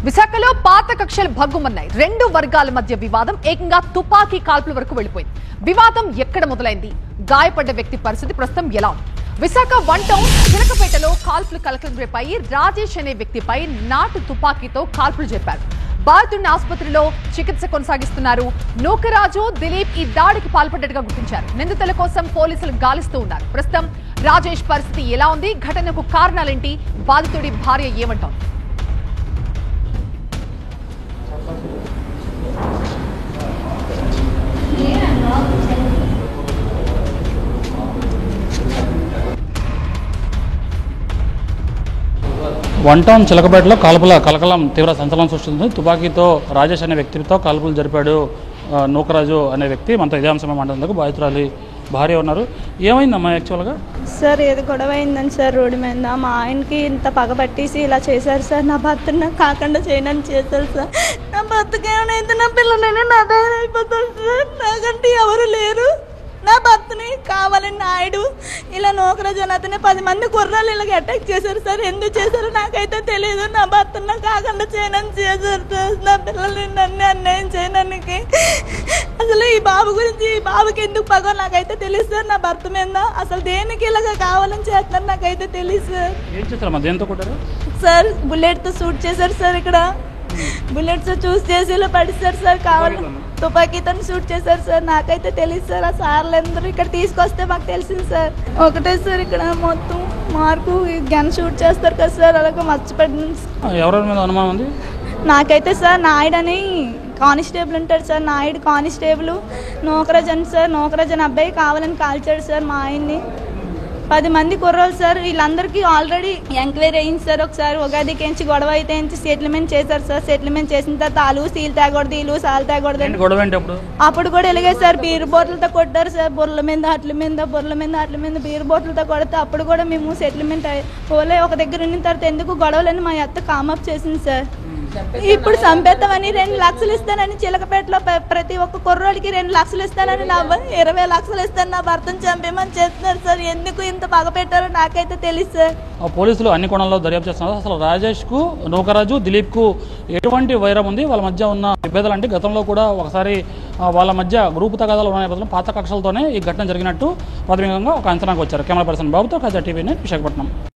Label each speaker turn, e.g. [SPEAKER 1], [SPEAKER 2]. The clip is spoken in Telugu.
[SPEAKER 1] విశాఖలో పాత కక్షలు భగ్గుమన్నాయి. రెండు వర్గాల మధ్య వివాదం ఏకంగా తుపాకీ కాల్పుల వరకు వెళ్లిపోయింది. వివాదం ఎక్కడ మొదలైంది? గాయపడ్డ వ్యక్తి పరిస్థితి ప్రస్తుతం ఎలా ఉంది? విశాఖ 1 టౌన్ చిలకపేటలో కాల్పులు కలకలం రేపాయి. రాజేష్ అనే వ్యక్తిపై నాటు తుపాకీతో కాల్పులు జరిపారు. బాధితుడిని ఆసుపత్రిలో చికిత్స కొనసాగిస్తున్నారు. నూకరాజు, దిలీప్ ఈ దాడికి పాల్పడ్డట్టుగా గుర్తించారు. నిందితుల కోసం పోలీసులు గాలిస్తూ ఉన్నారు. ప్రస్తుతం రాజేష్ పరిస్థితి ఎలా ఉంది? ఘటనకు కారణాలేంటి? బాధితుడి భార్య ఏమంటోంది?
[SPEAKER 2] వన్ టౌన్ చిలకపేటలో కాల్పుల కలకలం తీవ్ర సంచలనం సృష్టించింది. తుపాకీతో రాజేష్ అనే వ్యక్తితో కాల్పులు జరిపాడు నూకరాజు అనే వ్యక్తి. మనతో ఇదే అంశమే మాట్లాడేందుకు బాధితురాలి భార్య ఉన్నారు. ఏమైందమ్మా యాక్చువల్గా?
[SPEAKER 3] సార్ ఏది గొడవ అయిందని సార్ రోడ్డు మీద మా ఆయనకి ఇంత పగ పట్టేసి ఇలా చేశారు సార్. నా భర్త నాకు కాకుండా చేయనని చేశారు సార్. నా భర్తకేమైనా నా పిల్లలైనా నా దారి అయిపోతారు సార్. నాకంటే ఎవరు లేరు. నా భర్తని కావాలని నాయుడు ఇలా నూకరాజు అతనే 10 మంది కుర్రాళ్ళు ఇలాగ అటాక్ చేశారు సార్. ఎందుకు చేశారో నాకైతే తెలియదు. నా భర్తను నాకు కాకుండా చేయనని చేశారు సార్. నా పిల్లల్ని నన్ను అన్యాయం చేయడానికి అసలు ఈ బాబు గురించి ఈ బాబుకి ఎందుకు పగో నాకైతే తెలియదు సార్. నా భర్త మీద అసలు దేనికి ఇలాగ కావాలని చేస్తున్నారు నాకైతే తెలియదు సార్.
[SPEAKER 2] ఏం చేస్తారు దేంతో కొట్టారు
[SPEAKER 3] సార్? బుల్లెట్తో షూట్ చేశారు సార్. ఇక్కడ బుల్లెట్స్ చూస్ చేసి ఇలా పడిస్తారు సార్. కావాలి తుపాకీతో షూట్ చేశారు సార్. నాకైతే తెలియదు సార్. ఆ సార్లు అందరూ ఇక్కడ తీసుకొస్తే మాకు తెలిసింది సార్. ఒకటే సార్ ఇక్కడ మొత్తం మార్కు గన్ షూట్ చేస్తారు కదా సార్. అలాగే మర్చిపడి
[SPEAKER 2] ఎవరి మీద అనుమానం ఉంది?
[SPEAKER 3] నాకైతే సార్ నాయుడు అని కానిస్టేబుల్ ఉంటాడు సార్. నాయుడు కానిస్టేబుల్ నూకరాజు అని సార్. నూకరాజు అని అబ్బాయి కావాలని కాల్చాడు సార్ మా ఆయన్ని. 10 మంది కుర్రోళ్ళు సార్. వీళ్ళందరికీ ఆల్రెడీ ఎంక్వైరీ అయింది సార్. ఒకసారి ఉగాదికి ఎంచి గొడవ అయితే సెటిల్మెంట్ చేశారు సార్. సెటిల్మెంట్ చేసిన తర్వాత ఆలు సీలు తాగకూడదు, ఇల్లు సాలు తాగకూడదు. అప్పుడు కూడా ఇలాగే సార్ బీర్ బాటిల్తో కొట్టారు సార్. బుర్రల మీద అట్ల మీద బీర్ బాటిల్తో కొడితే అప్పుడు కూడా మేము సెటిల్మెంట్ పోలే. ఒక దగ్గర ఉన్న తర్వాత ఎందుకు గొడవలని మా అత్త కామప్ చేసింది సార్. ఇప్పుడు సంపేద్దామని 2 లక్షలు ఇస్తానని చిలకపేటలో ప్రతి ఒక్క కుర్రోడికి 2 లక్షలు ఇస్తానని 20 లక్షలు ఇస్తాను నా భర్తను చంపేమని చేస్తున్నారు సార్. ఎందుకు ఇంత పగ పెట్టారో నాకైతే తెలియదు సార్.
[SPEAKER 2] పోలీసులు అన్ని కోణాల్లో దర్యాప్తు చేస్తున్నారు. అసలు రాజేష్ కు, నూకరాజు, దిలీప్ కు ఎటువంటి వైరం ఉంది? వాళ్ళ మధ్య ఉన్న విభేదాలు అంటే గతంలో కూడా ఒకసారి వాళ్ళ మధ్య గ్రూపు తగాదాలు ఉన్న నేపథ్యంలో పాత కక్షలతోనే ఈ ఘటన జరిగినట్టు ప్రాథమికంగా ఒక అంచనాకు వచ్చారు. కెమెరా పర్సన్ బాబుతో ఖజా టీవీ విశాఖపట్నం.